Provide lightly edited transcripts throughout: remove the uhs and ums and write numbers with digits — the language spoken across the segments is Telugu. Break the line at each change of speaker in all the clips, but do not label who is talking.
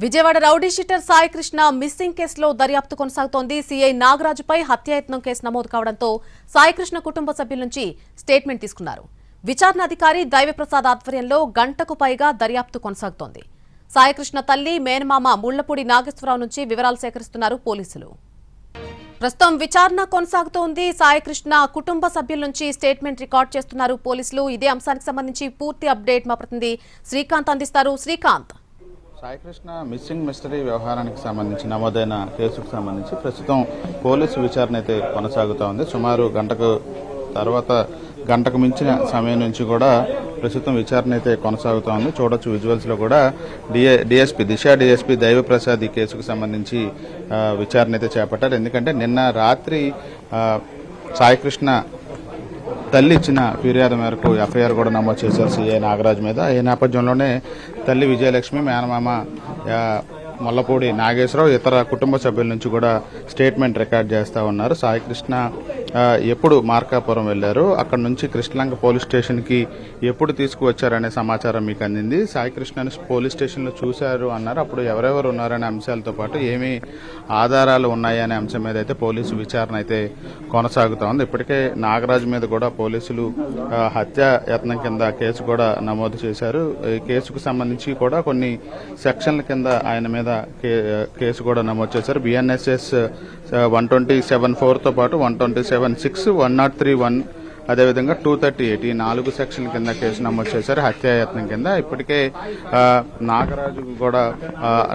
Vijayawada rowdy sheeter Sai Krishna missing కేసులో దర్యాప్తు కొనసాగుతోంది. సీఐ నాగరాజుపై హత్యాయత్నం కేసు నమోదు కావడంతో సాయి కృష్ణ కుటుంబ సభ్యుల నుంచి స్టేట్మెంట్ తీసుకున్నారు. విచారణ అధికారి దైవప్రసాద్ ఆధ్వర్యంలో గంటకు పైగా దర్యాప్తు కొనసాగుతోంది. సాయి కృష్ణ తల్లి మేనమామ ముళ్లపూడి నాగేశ్వరరావు నుంచి వివరాలు సేకరిస్తున్నారు పోలీసులు. ప్రస్తుతం విచారణ కొనసాగుతోంది. సాయి కృష్ణ కుటుంబ సభ్యుల నుంచి స్టేట్మెంట్ రికార్డ్ చేస్తున్నారు పోలీసులు. ఇదే అంశానికి సంబంధించి పూర్తి అప్డేట్ మా ప్రతినిధి శ్రీకాంత్ అందిస్తారు. శ్రీకాంత్,
సాయి కృష్ణ మిస్సింగ్ మిస్టరీ వ్యవహారానికి సంబంధించి నమోదైన కేసుకు సంబంధించి ప్రస్తుతం పోలీసు విచారణ అయితే కొనసాగుతూ ఉంది. సుమారు గంటకు మించిన సమయం నుంచి కూడా ప్రస్తుతం విచారణ అయితే కొనసాగుతూ ఉంది. చూడొచ్చు విజువల్స్ లో కూడా దిశ డిఎస్పీ దైవప్రసాద్ ఈ కేసుకు సంబంధించి విచారణ అయితే చేపట్టారు. ఎందుకంటే నిన్న రాత్రి సాయి కృష్ణ తల్లి ఇచ్చిన ఫిర్యాదు మేరకు ఎఫ్ఐఆర్ కూడా నమోదు చేశారు సీఐ నాగరాజు మీద. ఈ నేపథ్యంలోనే తల్లి విజయలక్ష్మి, మేనమామ ముళ్లపూడి నాగేశ్వరరావు ఇతర కుటుంబ సభ్యుల నుంచి కూడా స్టేట్మెంట్ రికార్డ్ చేస్తూ ఉన్నారు. సాయి కృష్ణ ఎప్పుడు మార్కాపురం వెళ్లారు, అక్కడ నుంచి కృష్ణలంక పోలీస్ స్టేషన్కి ఎప్పుడు తీసుకువచ్చారనే సమాచారం మీకు అందింది. సాయి కృష్ణని పోలీస్ స్టేషన్లో చూశారు అన్నారు. అప్పుడు ఎవరెవరు ఉన్నారనే అంశాలతో పాటు ఏమి ఆధారాలు ఉన్నాయనే అంశం మీద అయితే పోలీసు విచారణ అయితే కొనసాగుతూ ఉంది. ఇప్పటికే నాగరాజు మీద కూడా పోలీసులు హత్యాయత్నం కింద కేసు కూడా నమోదు చేశారు. ఈ కేసుకు సంబంధించి కూడా కొన్ని సెక్షన్ల కింద ఆయన మీద కేసు కూడా నమోదు చేశారు. బిఎన్ఎస్ఎస్ 127(4) తో పాటు 127(6), 103(1), అదేవిధంగా 238 ఈ 4 సెక్షన్ల కింద కేసు నమోదు చేశారు హత్యాయత్నం కింద. ఇప్పటికే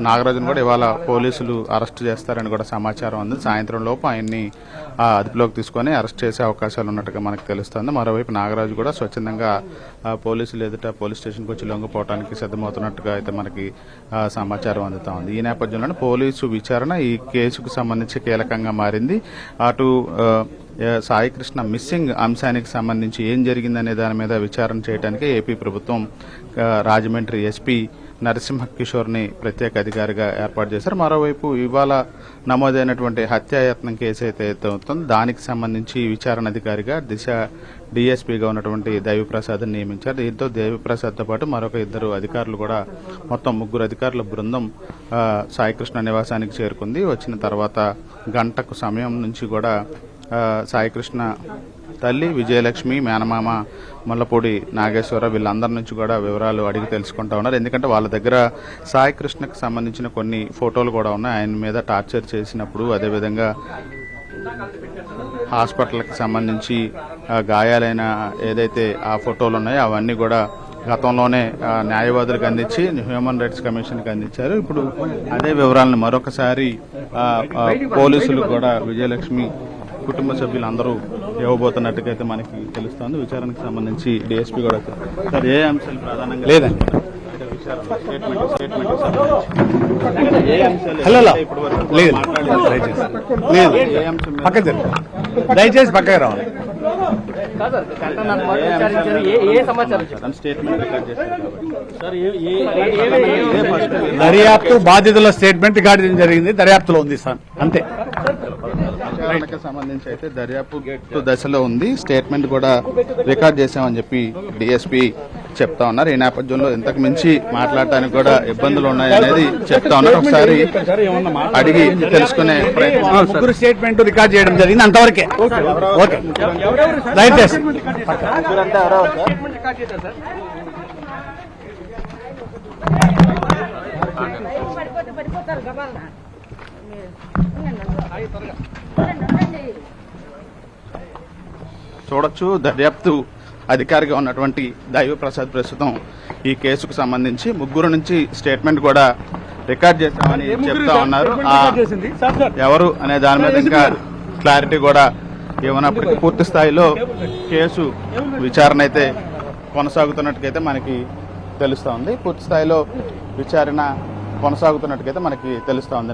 నాగరాజును కూడా ఇవాళ పోలీసులు అరెస్ట్ చేస్తారని కూడా సమాచారం ఉంది. సాయంత్రం లోపు ఆయన్ని అదుపులోకి తీసుకొని అరెస్ట్ చేసే అవకాశాలు ఉన్నట్టుగా మనకు తెలుస్తుంది. మరోవైపు నాగరాజు కూడా స్వచ్ఛందంగా పోలీసులు ఎదుట పోలీస్ స్టేషన్కి వచ్చి లొంగిపోవడానికి సిద్ధమవుతున్నట్టుగా అయితే మనకి సమాచారం అందుతా ఉంది. ఈ నేపథ్యంలోనే పోలీసు విచారణ ఈ కేసుకు సంబంధించి కీలకంగా మారింది. అటు సాయి కృష్ణ మిస్సింగ్ అంశానికి సంబంధించి ఏం జరిగిందనే దాని మీద విచారణ చేయడానికి ఏపీ ప్రభుత్వం రాజమండ్రి ఎస్పీ నరసింహ కిషోర్ని ప్రత్యేక అధికారిగా ఏర్పాటు చేశారు. మరోవైపు ఇవాళ నమోదైనటువంటి హత్యాయత్నం కేసు అయితే అవుతుంది. దానికి సంబంధించి విచారణ అధికారిగా దిశ డిఎస్పీగా ఉన్నటువంటి దైవప్రసాద్ని నియమించారు. దీంతో దైవప్రసాద్తో పాటు మరొక 2 అధికారులు కూడా మొత్తం 3 అధికారుల బృందం సాయికృష్ణ నివాసానికి చేరుకుంది. వచ్చిన తర్వాత గంటకు సమయం నుంచి కూడా సాయికృష్ణ తల్లి విజయలక్ష్మి, మేనమామ ముళ్లపూడి నాగేశ్వరరావు వీళ్ళందరి నుంచి కూడా వివరాలు అడిగి తెలుసుకుంటా ఉన్నారు. ఎందుకంటే వాళ్ళ దగ్గర సాయి కృష్ణకు సంబంధించిన కొన్ని ఫోటోలు కూడా ఉన్నాయి. ఆయన మీద టార్చర్ చేసినప్పుడు, అదేవిధంగా హాస్పిటల్కి సంబంధించి గాయాలైన ఏదైతే ఆ ఫోటోలు ఉన్నాయో అవన్నీ కూడా గతంలోనే న్యాయవాదులకు అందించి హ్యూమన్ రైట్స్ కమిషన్కి అందించారు. ఇప్పుడు అదే వివరాలను మరొకసారి పోలీసులు కూడా విజయలక్ష్మి కుటుంబ సభ్యులందరూ ఇవ్వబోతున్నట్టుగా అయితే మనకి తెలుస్తోంది. విచారణకు సంబంధించి డిఎస్పీ కూడా సార్ ఏ అంశాలు ప్రధానంగా లేదండి
దయచేసి పక్కగా రావాలి. దర్యాప్తు బాధితుల స్టేట్మెంట్ రికార్డు చేయడం జరిగింది. దర్యాప్తులో ఉంది సార్, అంతే.
విచారణకు సంబంధించి అయితే దర్యాప్తు దశలో ఉంది. స్టేట్మెంట్ కూడా రికార్డ్ చేశామని చెప్పి డిఎస్పీ చెప్తా ఉన్నారు. ఈ నేపథ్యంలో ఇంతకు మించి మాట్లాడటానికి కూడా ఇబ్బందులు ఉన్నాయనేది చెప్తా ఉన్నారు. ఒకసారి అడిగి తెలుసుకునే
ప్రయత్నం. స్టేట్మెంట్ రికార్డ్ చేయడం జరిగింది, అంతవరకే. ఓకే, దయచేసి
చూడొచ్చు. దర్యాప్తు అధికారిగా ఉన్నటువంటి దైవప్రసాద్ ప్రస్తుతం ఈ కేసుకు సంబంధించి 3 నుంచి స్టేట్మెంట్ కూడా రికార్డ్ చేశామని చెప్తా ఉన్నారు. ఎవరు అనే దాని మీద ఇంకా క్లారిటీ కూడా ఇవ్వనప్పటికీ పూర్తి స్థాయిలో కేసు విచారణ అయితే కొనసాగుతున్నట్టుకైతే మనకి తెలుస్తూ ఉంది. పూర్తి స్థాయిలో విచారణ కొనసాగుతున్నట్టుకైతే మనకి తెలుస్తూ ఉంది.